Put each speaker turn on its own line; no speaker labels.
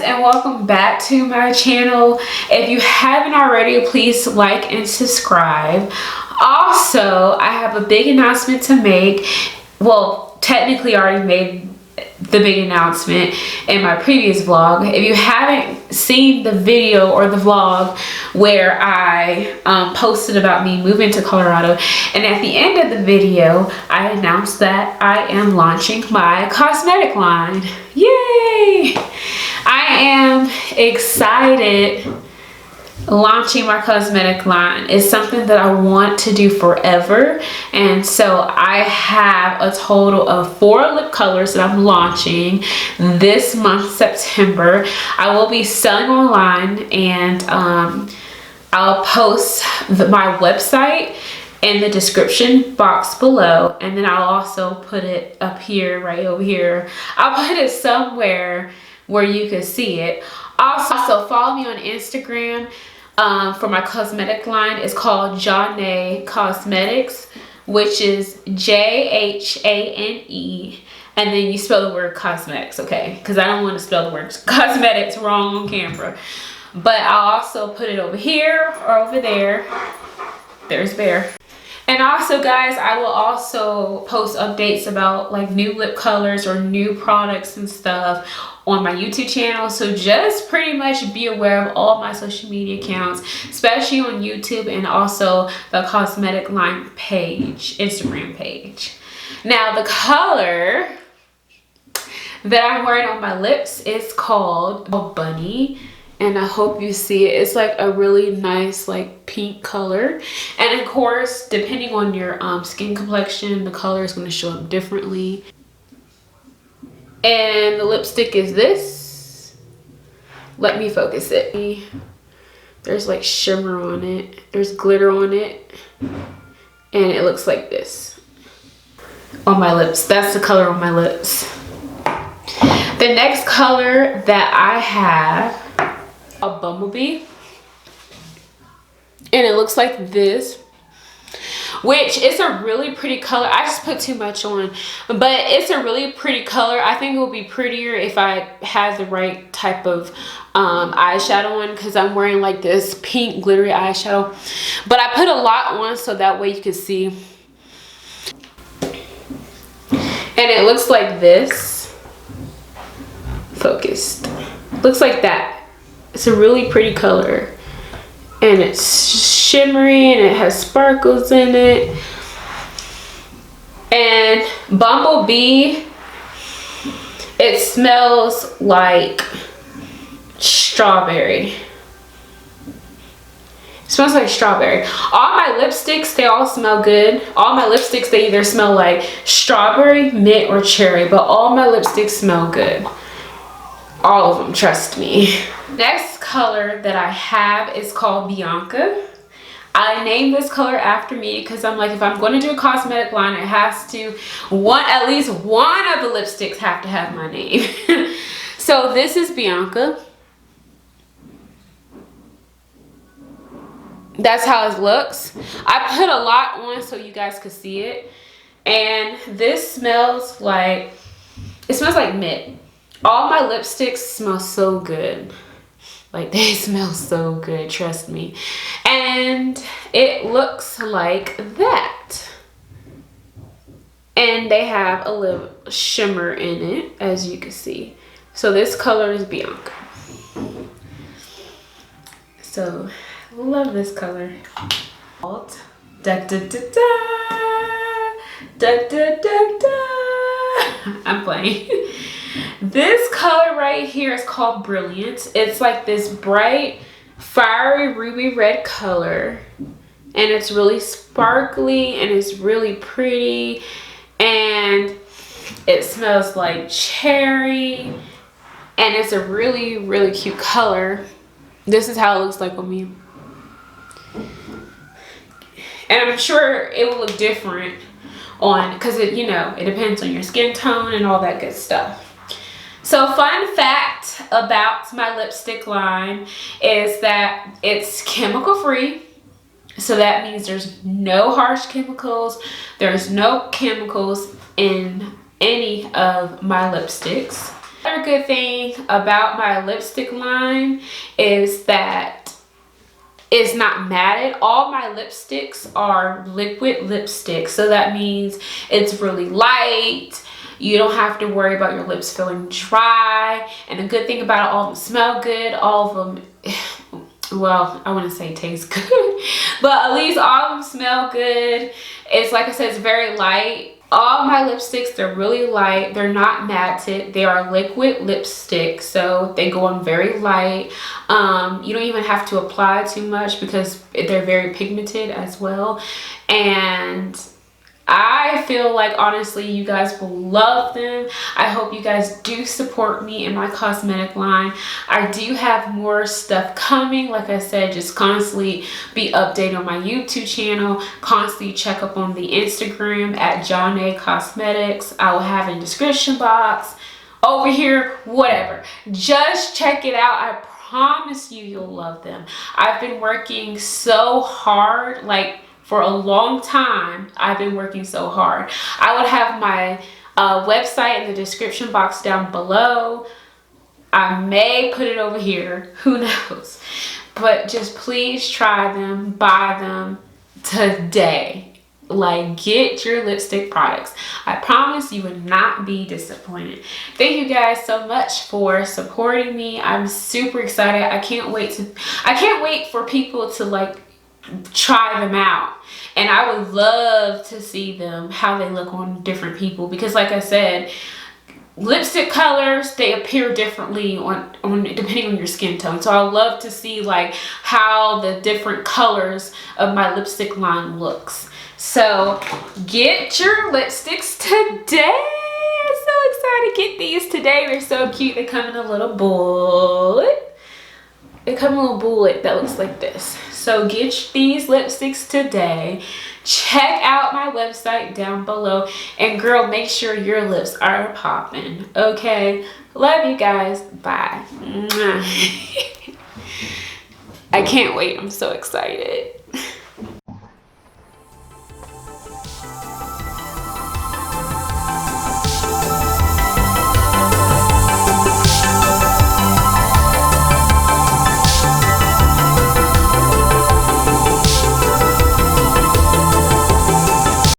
and welcome back to my channel. If you haven't already, please like and subscribe. Also, I have a big announcement to make. Well, technically I already made the big announcement in my previous vlog. If you haven't seen the video or the vlog where I posted about me moving to Colorado, and at the end of the video I announced that I am launching my cosmetic line. Yay! I am excited. Launching my cosmetic line is something that I want to do forever, and so I have a total of 4 lip colors that I'm launching this month, September. I will be selling online, and I'll post my website in the description box below, and then I'll also put it up here, right over here. I'll put it somewhere where you can see it. Also follow me on Instagram for my cosmetic line. It's called Jhané Cosmetics, which is Jhane, and then you spell the word cosmetics, okay? Because I don't want to spell the word cosmetics wrong on camera. But I'll also put it over here or over there. There's Bear. And also, guys, I will also post updates about like new lip colors or new products and stuff on my YouTube channel. So just pretty much be aware of all my social media accounts, especially on YouTube, and also the cosmetic line page, Instagram page. Now, the color that I'm wearing on my lips is called Bunny. And I hope you see it. It's like a really nice like pink color. And of course, depending on your skin complexion, the color is going to show up differently. And the lipstick is this. Let me focus it. There's like shimmer on it. There's glitter on it. And it looks like this on my lips. That's the color on my lips. The next color that I have, a Bumblebee, and it looks like this, which is a really pretty color. I just put too much on, but it's a really pretty color. I think it would be prettier if I had the right type of eyeshadow on, because I'm wearing like this pink glittery eyeshadow, but I put a lot on so that way you can see. And it looks like this. Focused. Looks like that. It's a really pretty color, and it's shimmery and it has sparkles in it. And Bumblebee, it smells like strawberry. It smells like strawberry. All my lipsticks, they all smell good. All my lipsticks, they either smell like strawberry, mint, or cherry, but all my lipsticks smell good. All of them, trust me. Next color that I have is called Bianca. I named this color after me because I'm like, if I'm going to do a cosmetic line, it has to, at least one of the lipsticks have to have my name. So this is Bianca. That's how it looks. I put a lot on so you guys could see it. And this smells like, it smells like mint. All my lipsticks smell so good. Like, they smell so good, trust me. And it looks like that. And they have a little shimmer in it, as you can see. So this color is Bianca. So, love this color. Da da da da. Da da da da. I'm playing. This color right here is called Brilliant. It's like this bright, fiery ruby red color, and it's really sparkly and it's really pretty, and it smells like cherry, and it's a really, really cute color. This is how it looks like on me, and I'm sure it will look different on, because it, you know, it depends on your skin tone and all that good stuff. So, fun fact about my lipstick line is that it's chemical free. So that means there's no harsh chemicals. There's no chemicals in any of my lipsticks. Another good thing about my lipstick line is that it's not matted. All my lipsticks are liquid lipsticks, so that means it's really light. You don't have to worry about your lips feeling dry. And the good thing about it, all of them smell good. All of them, well, I wouldn't say taste good, but at least all of them smell good. It's like I said, it's very light. All my lipsticks, they're really light. They're not matted. They are liquid lipsticks, so they go on very light. You don't even have to apply too much because they're very pigmented as well. And I feel like, honestly, you guys will love them. I hope you guys do support me in my cosmetic line. I do have more stuff coming. Like I said, just constantly be updated on my YouTube channel. Constantly check up on the Instagram at Jhané Cosmetics. I will have in the description box, over here, whatever. Just check it out. I promise you, you'll love them. I've been working so hard, like, for a long time. I've been working so hard. I would have my website in the description box down below. I may put it over here, who knows, but just please try them, buy them today. Like, get your lipstick products. I promise you would not be disappointed. Thank you guys so much for supporting me. I'm super excited. I can't wait for people to like try them out, and I would love to see them, how they look on different people, because like I said, lipstick colors, they appear differently on depending on your skin tone. So I love to see like how the different colors of my lipstick line looks. So get your lipsticks today. I'm so excited to get these today. They're so cute. They come in a little bullet. They come in a little bullet that looks like this. So get these lipsticks today. Check out my website down below. And girl, make sure your lips are popping. Okay? Love you guys. Bye. I can't wait. I'm so excited.